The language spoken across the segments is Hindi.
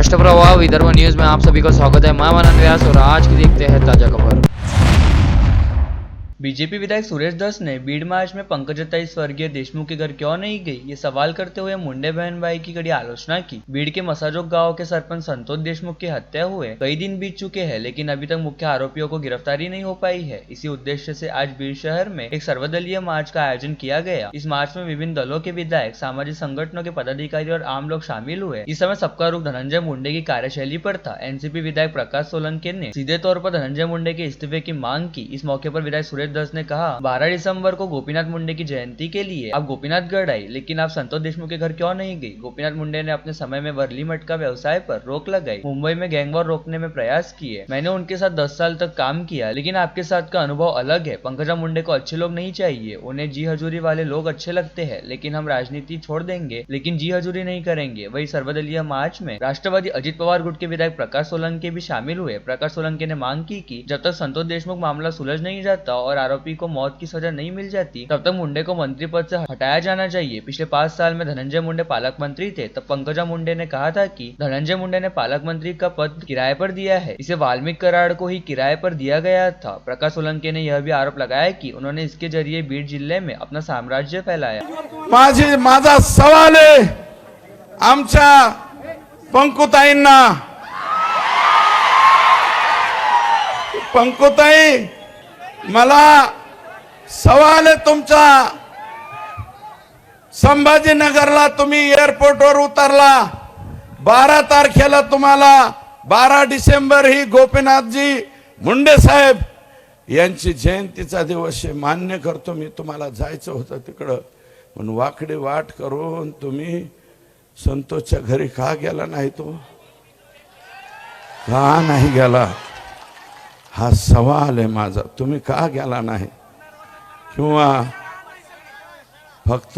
राष्ट्रप्रवाह विदर्भ न्यूज में आप सभी का स्वागत है। मैं मनन व्यास और आज की देखते हैं ताजा खबर। बीजेपी विधायक सुरेश दस ने भीड़ मार्च में पंकजताई स्वर्गीय देशमुख के घर क्यों नहीं गई, ये सवाल करते हुए मुंडे बहन भाई की कड़ी आलोचना की। भीड़ के मसाजोक गांव के सरपंच संतोष देशमुख की हत्या हुए कई दिन बीत चुके हैं, लेकिन अभी तक मुख्य आरोपियों को गिरफ्तारी नहीं हो पाई है। इसी उद्देश्य से आज भीड़ शहर में एक सर्वदलीय मार्च का आयोजन किया गया। इस मार्च में विभिन्न दलों के विधायक, सामाजिक संगठनों के पदाधिकारी और आम लोग शामिल हुए। इस समय सबका रुख धनंजय मुंडे की कार्यशैली पर था। एनसीपी विधायक प्रकाश सोलंकी ने सीधे तौर पर धनंजय मुंडे के इस्तीफे की मांग की। इस मौके पर विधायक सुरेश दस ने कहा, 12 दिसंबर को गोपीनाथ मुंडे की जयंती के लिए आप गोपीनाथगढ़ आई, लेकिन आप संतोष देशमुख के घर क्यों नहीं गई? गोपीनाथ मुंडे ने अपने समय में वर्ली मटका व्यवसाय पर रोक लगाई, मुंबई में गैंगवॉर रोकने में प्रयास किए। मैंने उनके साथ 10 साल तक काम किया, लेकिन आपके साथ का अनुभव अलग है। पंकजा मुंडे को अच्छे लोग नहीं चाहिए, उन्हें जी हजूरी वाले लोग अच्छे लगते हैं, लेकिन हम राजनीति छोड़ देंगे, लेकिन जी हजूरी नहीं करेंगे। वही सर्वदलीय मार्च में राष्ट्रवादी अजित पवार गुट के विधायक प्रकाश सोलंकी भी शामिल हुए। प्रकाश सोलंकी ने मांग की कि जब तक संतोष देशमुख मामला सुलझ नहीं जाता और आरोपी को मौत की सजा नहीं मिल जाती, तब तक मुंडे को मंत्री पद से हटाया जाना चाहिए। पिछले 5 साल में धनंजय मुंडे पालक मंत्री थे, तब पंकजा मुंडे ने कहा था कि धनंजय मुंडे ने पालक मंत्री का पद किराए पर दिया है, इसे वाल्मीकि कराड़ को ही किराए पर दिया गया था। प्रकाश सोलंकी ने यह भी आरोप लगाया कि उन्होंने इसके जरिए बीड जिले में अपना साम्राज्य फैलाया। माझा सवाल आहे आमच्या पंकुताईंना, पंकुताई मला सवाल आहे तुमचा। संभाजीनगरला तुम्ही एअरपोर्टवर उतरला, 12 तारखेला तुम्हाला 12 डिसेंबर ही गोपीनाथजी मुंडे साहेब यांची जयंतीचा दिवस आहे। मान्य करतो मी, तुम्हाला जायचं होतं तिकडं, पण वाकडे वाट करून तुम्ही संतोषच्या घरी का गेला नाही? तो का नाही गेला हा सवाल आहे माझा। तुम्ही का गेला नाही? किंवा फक्त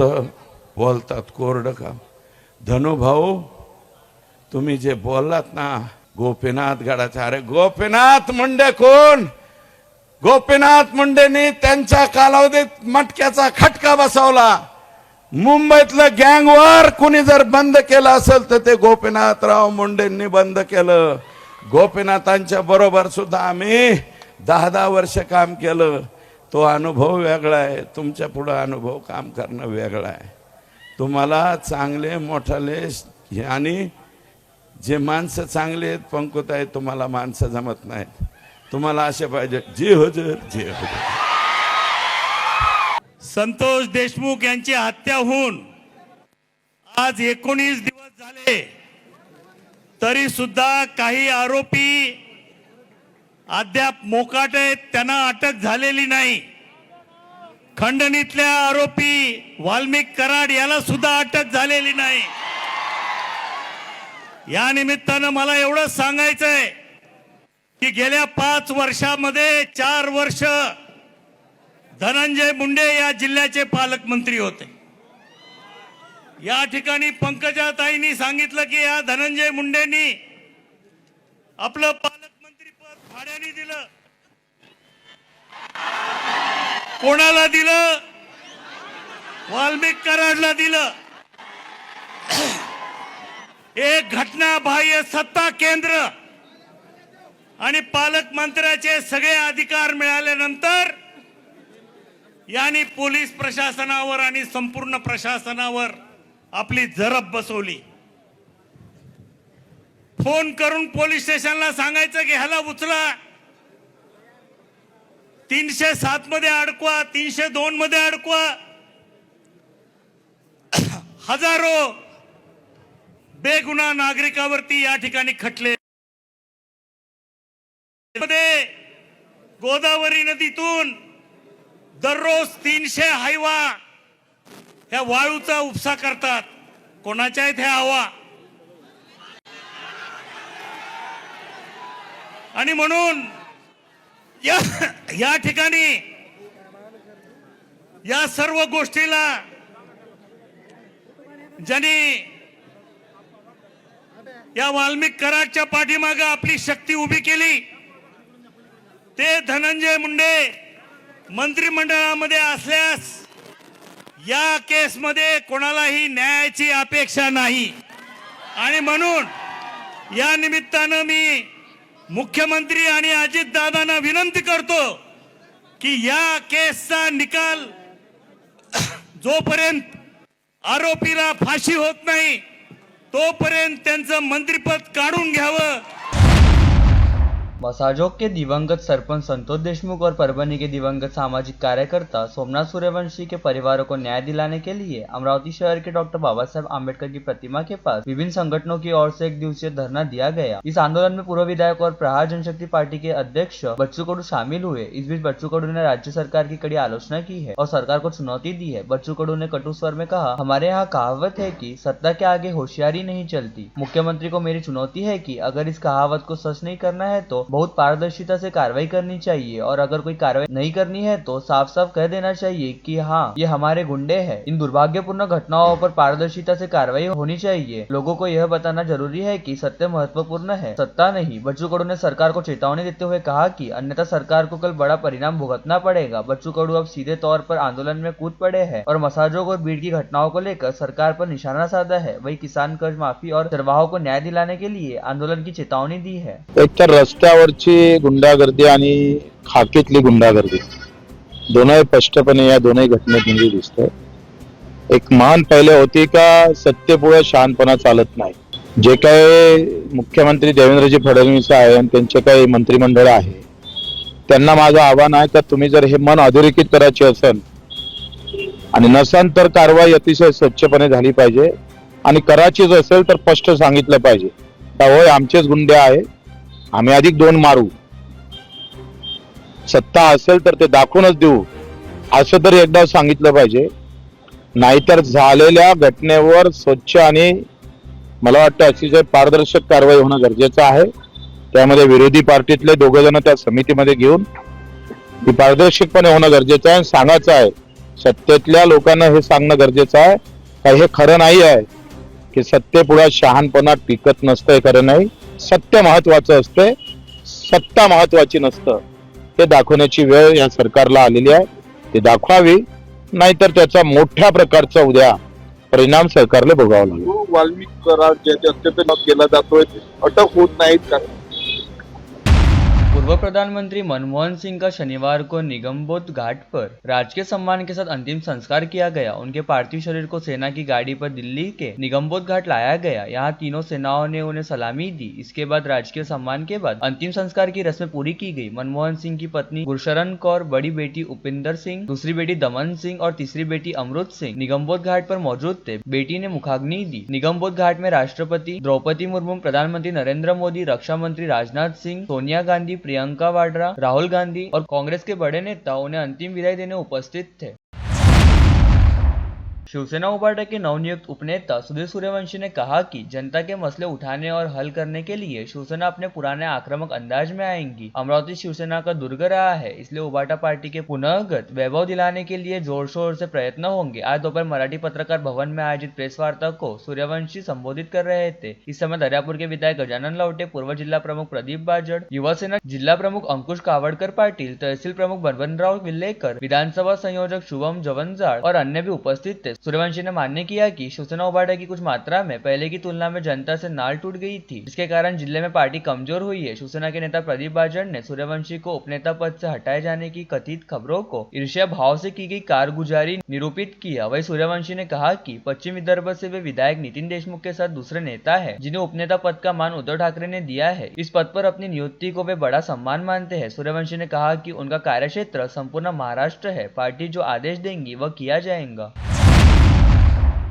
बोलतात कोरडं काम? धनुभाऊ, तुम्ही जे बोललात ना गोपीनाथ गडाच्या, अरे गोपीनाथ मुंडे कोण? गोपीनाथ मुंडेंनी त्यांच्या कालावधीत मटक्याचा खटका बसवला। मुंबईतलं गँगवॉर कुणी जर बंद केलं असेल तर ते गोपीनाथराव मुंडेंनी बंद केलं। गोपीनाथांच्या बरोबर सुद्धा आम्ही 10-10 वर्ष काम केलं। तो अनुभव वेगळा आहे, तुमच्या पुढे अनुभव काम करणं वेगळं आहे। तुम्हाला चांगले मोठाले आणि जे माणसं चांगले आहेत पंकुताई, तुम्हाला माणसं जमत नाहीत, तुम्हाला असे पाहिजे जी हुजूर जी हुजूर। संतोष देशमुख यांची हत्या होऊन आज 19 दिवस झाले, तरी सुद्धा काही आरोपी अद्याप मोकाट आहेत, त्यांना अटक झालेली नाही। खंडणीतल्या आरोपी वाल्मिक कराड याला सुद्धा अटक झालेली नाही। या निमित्तानं मला एवढं सांगायचंय की गेल्या 5 वर्षामध्ये 4 वर्ष धनंजय मुंडे या जिल्ह्याचे पालकमंत्री होते। या ठिकाणी पंकजाताईंनी सांगितलं की या धनंजय मुंडेंनी आपलं पालकमंत्री पद भाड्याने दिलं। कोणाला दिलं? वाल्मिक कराडला दिलं। एक घटनाबाह्य सत्ता केंद्र आणि पालकमंत्र्याचे सगळे अधिकार मिळाल्यानंतर यांनी पोलीस प्रशासनावर आणि संपूर्ण प्रशासनावर आपली जरब बसवली। फोन करून पोलीस स्टेशनला सांगायचं की ह्याला उचला, 307 मध्ये अडकवा, 302 मध्ये अडकवा। हजारो बेगुन्हा नागरिकावरती या ठिकाणी खटले। गोदावरी नदीतून दररोज 300 हायवा ह्या वाळूचा उपसा करतात। कोणाच्या आहेत ह्या हवा? आणि म्हणून या ठिकाणी या सर्व गोष्टीला ज्यांनी या वाल्मिक कराडच्या पाठीमागे आपली शक्ती उभी केली ते धनंजय मुंडे मंत्रिमंडळामध्ये असल्यास या केसमध्ये कोणालाही न्यायाची अपेक्षा नाही। आणि म्हणून या निमित्तानं मी मुख्यमंत्री आणि अजितदादांना विनंती करतो की या केसचा निकाल जोपर्यंत आरोपीला फाशी होत नाही तोपर्यंत त्यांचं मंत्रिपद काढून घ्यावं। मसाजोग के दिवंगत सरपंच संतोष देशमुख और परभनी के दिवंगत सामाजिक कार्यकर्ता सोमनाथ सूर्यवंशी के परिवारों को न्याय दिलाने के लिए अमरावती शहर के डॉक्टर बाबा साहेब आम्बेडकर की प्रतिमा के पास विभिन्न संगठनों की ओर से एक दिवसीय धरना दिया गया। इस आंदोलन में पूर्व विधायक और प्रहार जनशक्ति पार्टी के अध्यक्ष बच्चू कडू शामिल हुए। इस बीच बच्चू कडू ने राज्य सरकार की कड़ी आलोचना की है और सरकार को चुनौती दी है। बच्चू कडू ने कटु स्वर में कहा, हमारे यहाँ कहावत है कि सत्ता के आगे होशियारी नहीं चलती। मुख्यमंत्री को मेरी चुनौती है कि अगर इस कहावत को सच नहीं करना है तो बहुत पारदर्शिता से कार्रवाई करनी चाहिए और अगर कोई कार्रवाई नहीं करनी है तो साफ साफ कह देना चाहिए कि हाँ, ये हमारे गुंडे हैं। इन दुर्भाग्यपूर्ण घटनाओं पर पारदर्शिता से कार्रवाई होनी चाहिए। लोगों को यह बताना जरूरी है कि सत्य महत्वपूर्ण है, सत्ता नहीं। बच्चू कडू ने सरकार को चेतावनी देते हुए कहा कि अन्यथा सरकार को कल बड़ा परिणाम भुगतना पड़ेगा। बच्चू कडू अब सीधे तौर पर आंदोलन में कूद पड़े हैं और मसाजोग और भीड़ की घटनाओं को लेकर सरकार पर निशाना साधा है। वही किसान कर्ज माफी और चरवाहों को न्याय दिलाने के लिए आंदोलन की चेतावनी दी है। एक तर रस्त्यावरची गुंडागर्दी आणि खाकीतली गुंडागर्दी दोनही स्पष्टपणे या दोनही घटनेत दिसतंय। एक मान पहिले होती का सत्तेपुढे शहाणपणा चालत नाही। जे काही मुख्यमंत्री देवेंद्रजी फडणवीस आहे आणि त्यांचे काही मंत्रिमंडळ आहे त्यांना माझं आव्हान आहे का तुम्ही जर हे मन अधोरेखित करायचे असेल आणि नसेल तर कारवाई अतिशय स्वच्छपणे झाली पाहिजे आणि करायचीच असेल तर स्पष्ट सांगितलं पाहिजे का होय आमचेच गुंडे आहे, आम्ही अधिक दोन मारू। सत्ता असेल तर ते दाखवूनच देऊ असं तरी एकदा सांगितलं पाहिजे। नाहीतर झालेल्या घटनेवर स्वच्छ आणि मला वाटतं अतिशय पारदर्शक कारवाई होणं गरजेचं आहे। त्यामध्ये विरोधी पार्टीतले दोघे जण त्या समितीमध्ये घेऊन ती पारदर्शकपणे होणं गरजेचं आहे। सांगायचं आहे सत्तेतल्या लोकांना हे सांगणं गरजेचं आहे का हे खरं नाही आहे की सत्तेपुढे शहाणपणा टिकत नसतं, हे खरं नाही। सत्य महत्वाचं असते, सत्ता महत्वाची नसतं। ते दाखवण्याची वेळ या सरकारला आलेली आहे, ते दाखवावी, नाहीतर त्याचा मोठ्या प्रकारचा उद्या परिणाम सरकारला भोगावा लागेल। वाल्मिक करार ज्याचे अत्यंत केला जातोय अटक होत नाहीत का? पूर्व प्रधानमंत्री मनमोहन सिंह का शनिवार को निगमबोध घाट पर राजकीय सम्मान के साथ अंतिम संस्कार किया गया। उनके पार्थिव शरीर को सेना की गाड़ी पर दिल्ली के निगमबोध घाट लाया गया। यहाँ तीनों सेनाओं ने उन्हें सलामी दी। इसके बाद राजकीय सम्मान के बाद अंतिम संस्कार की रस्में पूरी की गई। मनमोहन सिंह की पत्नी गुरशरण कौर, बड़ी बेटी उपिंदर सिंह, दूसरी बेटी दमन सिंह और तीसरी बेटी अमृत सिंह निगमबोध घाट पर मौजूद थे। बेटी ने मुखाग्नि दी। निगमबोध घाट में राष्ट्रपति द्रौपदी मुर्मू, प्रधानमंत्री नरेंद्र मोदी, रक्षा मंत्री राजनाथ सिंह, सोनिया गांधी, प्रियंका वाड्रा, राहुल गांधी और कांग्रेस के बड़े नेता उन्हें अंतिम विदाई देने उपस्थित थे। शिवसेना उबाटा के नवनियुक्त उपनेता सुधीर सूर्यवंशी ने कहा कि जनता के मसले उठाने और हल करने के लिए शिवसेना अपने पुराने आक्रामक अंदाज में आएंगी। अमरावती शिवसेना का दुर्ग रहा है, इसलिए उबाटा पार्टी के पुनःगत वैभव दिलाने के लिए जोर शोर से प्रयत्न होंगे। आज दोपहर मराठी पत्रकार भवन में आयोजित प्रेस वार्ता को सूर्यवंशी संबोधित कर रहे थे। इस समय दरियापुर के विधायक गजानन लवटे, पूर्व जिला प्रमुख प्रदीप बाजड़, युवा सेना जिला प्रमुख अंकुश कावड़कर पाटिल, तहसील प्रमुख बनवनराव विल्लेकर, विधानसभा संयोजक शुभम जवंजाड़ और अन्य भी उपस्थित थे। सूर्यवंशी ने मान्य किया कि शिवसेना उबाटा की कुछ मात्रा में पहले की तुलना में जनता से नाल टूट गई थी, जिसके कारण जिले में पार्टी कमजोर हुई है। शिवसेना के नेता प्रदीप बाजड़ ने सूर्यवंशी को उपनेता पद से हटाए जाने की कथित खबरों को ईर्ष्या भाव से की गई कारगुजारी निरूपित किया। वही सूर्यवंशी ने कहा कि पश्चिम विदर्भ से वे विधायक नितिन देशमुख के साथ दूसरे नेता है जिन्हें उपनेता पद का मान उद्धव ठाकरे ने दिया है। इस पद पर अपनी नियुक्ति को वे बड़ा सम्मान मानते हैं। सूर्यवंशी ने कहा कि उनका कार्यक्षेत्र संपूर्ण महाराष्ट्र है, पार्टी जो आदेश देंगी वह किया जाएगा।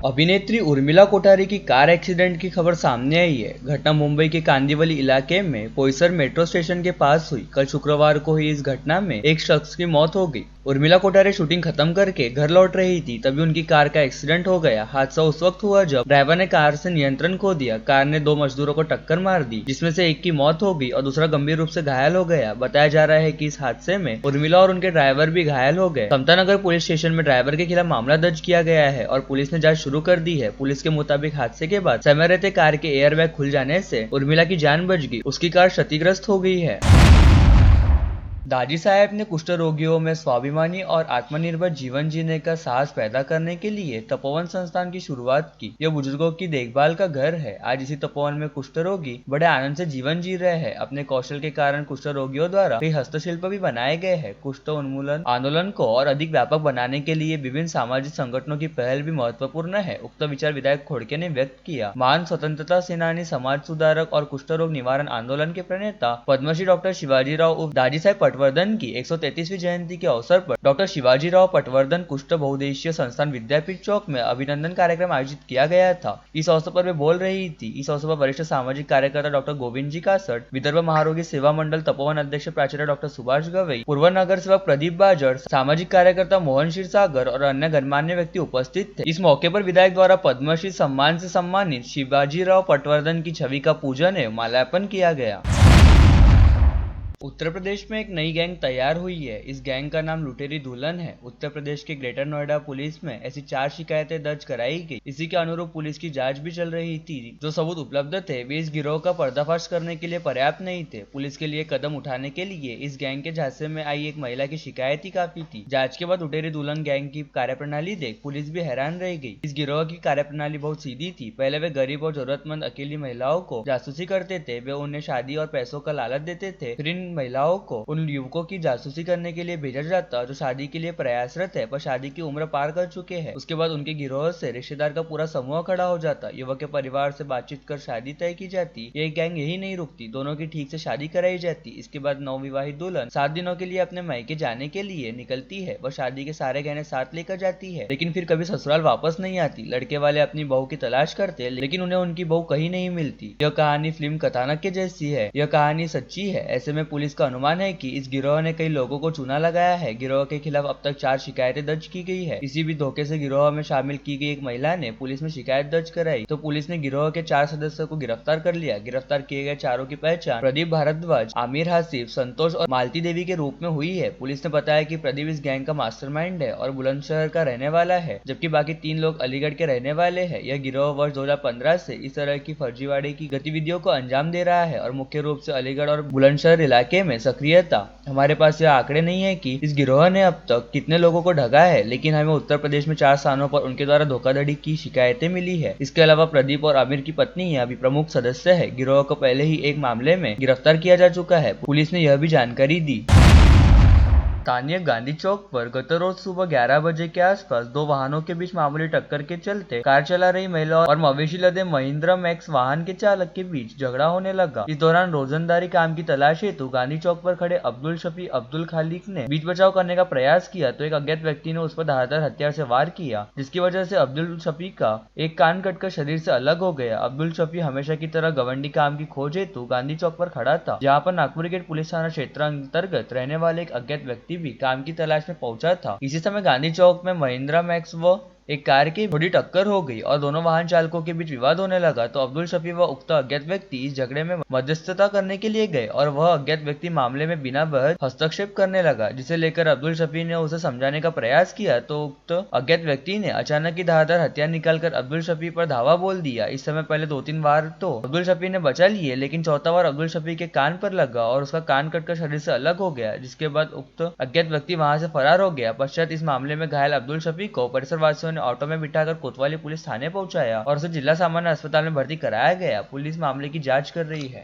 अभिनेत्री उर्मिला कोठारी की कार एक्सीडेंट की खबर सामने आई है। घटना मुंबई के कांदिवली इलाके में पोईसर मेट्रो स्टेशन के पास हुई। कल शुक्रवार को हुई इस घटना में एक शख्स की मौत हो गई। उर्मिला कोठारी शूटिंग खत्म करके घर लौट रही थी, तभी उनकी कार का एक्सीडेंट हो गया। हादसा उस वक्त हुआ जब ड्राइवर ने कार से नियंत्रण खो दिया। कार ने दो मजदूरों को टक्कर मार दी, जिसमें से एक की मौत हो गई और दूसरा गंभीर रूप से घायल हो गया। बताया जा रहा है कि इस हादसे में उर्मिला और उनके ड्राइवर भी घायल हो गए। समतानगर पुलिस स्टेशन में ड्राइवर के खिलाफ मामला दर्ज किया गया है और पुलिस ने जांच शुरू कर दी है। पुलिस के मुताबिक हादसे के बाद समय रहते कार के एयरबैग खुल जाने से उर्मिला की जान बच गई। उसकी कार क्षतिग्रस्त हो गई है। दाजी साहब ने कुष्ठ रोगियों में स्वाभिमानी और आत्मनिर्भर जीवन जीने का साहस पैदा करने के लिए तपोवन संस्थान की शुरुआत की। यह बुजुर्गों की देखभाल का घर है। आज इसी तपोवन में कुष्ठ रोगी बड़े आनंद से जीवन जी रहे हैं। अपने कौशल के कारण कुष्ठ रोगियों द्वारा कई हस्तशिल्प भी बनाए गए हैं। कुष्ठ उन्मूलन आंदोलन को और अधिक व्यापक बनाने के लिए विभिन्न सामाजिक संगठनों की पहल भी महत्वपूर्ण है। उक्त विचार विधायक खोड़के ने व्यक्त किया। महान स्वतंत्रता सेनानी, समाज सुधारक और कुष्ठ रोग निवारण आंदोलन के प्रणेता पद्मश्री डॉक्टर शिवाजीराव उर्फ दाजी साहब पटवर्धन की 133वीं जयंती के अवसर पर डॉक्टर शिवाजीराव पटवर्धन कुष्ठ बहुउद्देशीय संस्थान विद्यापीठ चौक में अभिनंदन कार्यक्रम आयोजित किया गया था। इस अवसर पर वे बोल रही थी। इस अवसर पर वरिष्ठ सामाजिक कार्यकर्ता डॉक्टर गोविंद जी कासट, विदर्भ महारोगी सेवा मंडल तपोवन अध्यक्ष प्राचार्य डॉक्टर सुभाष गवई, पूर्व नगर सेवक प्रदीप बाजड़, सामाजिक कार्यकर्ता मोहन क्षीरसागर और अन्य गणमान्य व्यक्ति उपस्थित थे। इस मौके पर विधायक द्वारा पद्मश्री सम्मान से सम्मानित शिवाजीराव पटवर्धन की छवि का पूजन एवं माल्यार्पण किया गया। उत्तर प्रदेश में एक नई गैंग तैयार हुई है। इस गैंग का नाम लुटेरी दुल्हन है। उत्तर प्रदेश के ग्रेटर नोएडा पुलिस में ऐसी 4 शिकायतें दर्ज कराई गई। इसी के अनुरूप पुलिस की जांच भी चल रही थी। जो सबूत उपलब्ध थे वे इस गिरोह का पर्दाफाश करने के लिए पर्याप्त नहीं थे। पुलिस के लिए कदम उठाने के लिए इस गैंग के झांसे में आई एक महिला की शिकायत ही काफी थी। जांच के बाद लुटेरी दुल्हन गैंग की कार्यप्रणाली देख पुलिस भी हैरान रह गई। इस गिरोह की कार्यप्रणाली बहुत सीधी थी। पहले वे गरीब और जरूरतमंद अकेली महिलाओं को जासूसी करते थे। वे उन्हें शादी और पैसों का लालच देते थे। फिर इन महिलाओं को उन युवकों की जासूसी करने के लिए भेजा जाता जो शादी के लिए प्रयासरत है पर शादी की उम्र पार कर चुके हैं। उसके बाद उनके गिरोह से रिश्तेदार का पूरा समूह खड़ा हो जाता। युवक के परिवार से बातचीत कर शादी तय की जाती। ये गैंग यही नहीं रुकती, दोनों की ठीक से शादी कराई जाती। इसके बाद नवविवाहित दुल्हन 7 दिनों के लिए अपने मायके जाने के लिए निकलती है। वह शादी के सारे गहने साथ लेकर जाती है, लेकिन फिर कभी ससुराल वापस नहीं आती। लड़के वाले अपनी बहू की तलाश करते लेकिन उन्हें उनकी बहू कहीं नहीं मिलती। यह कहानी फिल्म कथानक के जैसी है। यह कहानी सच्ची है। ऐसे में पुलिस का अनुमान है कि इस गिरोह ने कई लोगों को चूना लगाया है। गिरोह के खिलाफ अब तक 4 शिकायतें दर्ज की गई है। इसी भी धोखे से गिरोह में शामिल की गई एक महिला ने पुलिस में शिकायत दर्ज कराई तो पुलिस ने गिरोह के 4 सदस्यों को गिरफ्तार कर लिया। गिरफ्तार किए गए चारों की पहचान प्रदीप भारद्वाज, आमिर हासिफ, संतोष और मालती देवी के रूप में हुई है। पुलिस ने बताया कि प्रदीप इस गैंग का मास्टरमाइंड है और बुलंदशहर का रहने वाला है, जबकि बाकी 3 लोग अलीगढ़ के रहने वाले हैं। यह गिरोह वर्ष 2015 से इस तरह की फर्जीवाड़े की गतिविधियों को अंजाम दे रहा है और मुख्य रूप से अलीगढ़ और बुलंदशहर इलाके में सक्रिय था। हमारे पास यह आंकड़े नहीं है कि इस गिरोह ने अब तक कितने लोगों को ठगा है, लेकिन हमें उत्तर प्रदेश में 4 स्थानों पर उनके द्वारा धोखाधड़ी की शिकायतें मिली है। इसके अलावा प्रदीप और आमिर की पत्नी यहाँ भी प्रमुख सदस्य है। गिरोह को पहले ही एक मामले में गिरफ्तार किया जा चुका है। पुलिस ने यह भी जानकारी दी। स्थानीय गांधी चौक पर गत रोज सुबह 11 बजे के आसपास 2 वाहनों के बीच मामूली टक्कर के चलते कार चला रही महिला और मवेशी लदे महिंद्रा मैक्स वाहन के चालक के बीच झगड़ा होने लगा। इस दौरान रोजंदारी काम की तलाश हेतु गांधी चौक पर खड़े अब्दुल शफी अब्दुल खालिक ने बीच बचाव करने का प्रयास किया तो एक अज्ञात व्यक्ति ने उस पर धारदार हथियार से वार किया, जिसकी वजह से अब्दुल शफी का एक कान कटकर शरीर से अलग हो गया। अब्दुल शफी हमेशा की तरह गवंडी काम की खोज हेतु गांधी चौक पर खड़ा था, जहाँ पर नागपुर गेट पुलिस थाना क्षेत्र अंतर्गत रहने वाले एक अज्ञात व्यक्ति भी काम की तलाश में पहुंचा था। इसी समय गांधी चौक में महिंद्रा मैक्स व एक कार की थोड़ी टक्कर हो गई और दोनों वाहन चालकों के बीच विवाद होने लगा तो अब्दुल शफी व उक्त अज्ञात व्यक्ति इस झगड़े में मध्यस्थता करने के लिए गए और वह अज्ञात व्यक्ति मामले में बिना बहस हस्तक्षेप करने लगा, जिसे लेकर अब्दुल शफी ने उसे समझाने का प्रयास किया तो उक्त अज्ञात व्यक्ति ने अचानक ही धारदार हथियार निकालकर अब्दुल शफी पर धावा बोल दिया। इस समय पहले 2-3 बार तो अब्दुल शफी ने बचा लिए, लेकिन चौथा बार अब्दुल शफी के कान पर लगा और उसका कान कटकर शरीर से अलग हो गया, जिसके बाद उक्त अज्ञात व्यक्ति वहां से फरार हो गया। पश्चात इस मामले में घायल अब्दुल शफी को परिसर वासियों ने ऑटो में बिठाकर कोतवाली पुलिस थाने पहुंचाया और उसे जिला सामान्य अस्पताल में भर्ती कराया गया। पुलिस मामले की जांच कर रही है।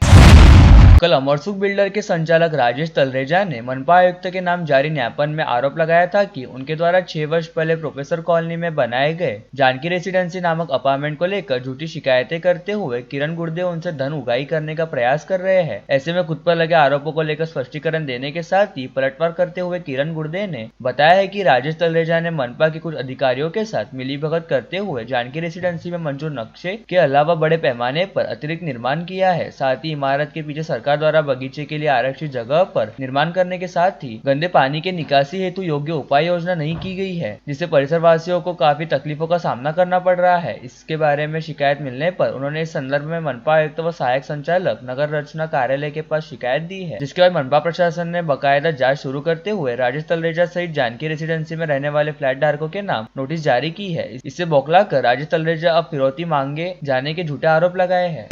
कल अमरसुख बिल्डर के संचालक राजेश तलरेजा ने मनपा आयुक्त के नाम जारी ज्ञापन में आरोप लगाया था कि उनके द्वारा 6 वर्ष पहले प्रोफेसर कॉलोनी में बनाए गए जानकी रेसिडेंसी नामक अपार्टमेंट को लेकर झूठी शिकायतें करते हुए किरण गुर्दे उनसे धन उगाही करने का प्रयास कर रहे हैं। ऐसे में खुद पर लगे आरोपों को लेकर स्पष्टीकरण देने के साथ ही पलटवार करते हुए किरण गुर्दे ने बताया है कि राजेश तलरेजा ने मनपा के कुछ अधिकारियों के साथ मिलीभगत करते हुए जानकी रेसिडेंसी में मंजूर नक्शे के अलावा बड़े पैमाने पर अतिरिक्त निर्माण किया है। साथ ही इमारत के पीछे सरकार द्वारा बगीचे के लिए आरक्षित जगह पर निर्माण करने के साथ ही गंदे पानी के निकासी हेतु योग्य उपाय योजना नहीं की गई है, जिससे परिसर वासियों को काफी तकलीफों का सामना करना पड़ रहा है। इसके बारे में शिकायत मिलने पर उन्होंने इस संदर्भ में मनपा आयुक्त व सहायक संचालक नगर रचना कार्यालय के पास शिकायत दी है, जिसके बाद मनपा प्रशासन ने बकायदा जाँच शुरू करते हुए राजेश तलरेजा सहित जानकी रेसिडेंसी में रहने वाले फ्लैट धारकों के नाम नोटिस जारी की है। इससे बौखलाकर राजेश तलरेजा अब फिरौती मांगे जाने के झूठे आरोप लगाए हैं।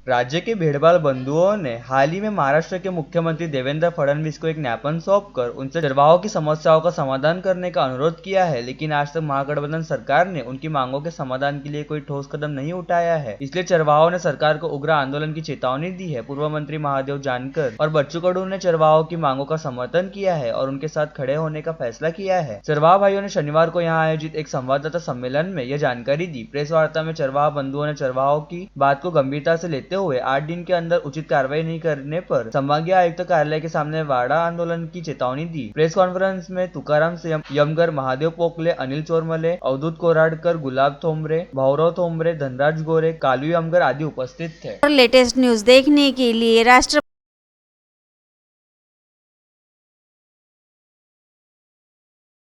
राज्य के भेड़बाल बंधुओं ने हाल ही में महाराष्ट्र के मुख्यमंत्री देवेंद्र फडणवीस को एक ज्ञापन सौंपकर उनसे चरवाहों की समस्याओं का समाधान करने का अनुरोध किया है, लेकिन आज तक महागठबंधन सरकार ने उनकी मांगों के समाधान के लिए कोई ठोस कदम नहीं उठाया है। इसलिए चरवाहों ने सरकार को उग्र आंदोलन की चेतावनी दी है। पूर्व मंत्री महादेव जानकर और बच्चू कडू ने चरवाहों की मांगों का समर्थन किया है और उनके साथ खड़े होने का फैसला किया है। चरवाहा भाइयों ने शनिवार को यहां आयोजित एक संवाददाता सम्मेलन में यह जानकारी दी। प्रेस वार्ता में चरवाहा बंधुओं ने चरवाहों की बात को गंभीरता से लेते हुए 8 दिन के अंदर उचित कार्रवाई नहीं करने पर संभागीय आयुक्त कार्यालय के सामने वाड़ा आंदोलन की चेतावनी दी। प्रेस कॉन्फ्रेंस में तुकाराम यमगर, महादेव पोकले, अनिल चोरमले, अवधूत कोराडकर, गुलाब थोमरे, भाऊराव थोमरे, धनराज गोरे, कालू यमगर आदि उपस्थित थे। लेटेस्ट न्यूज देखने के लिए राष्ट्र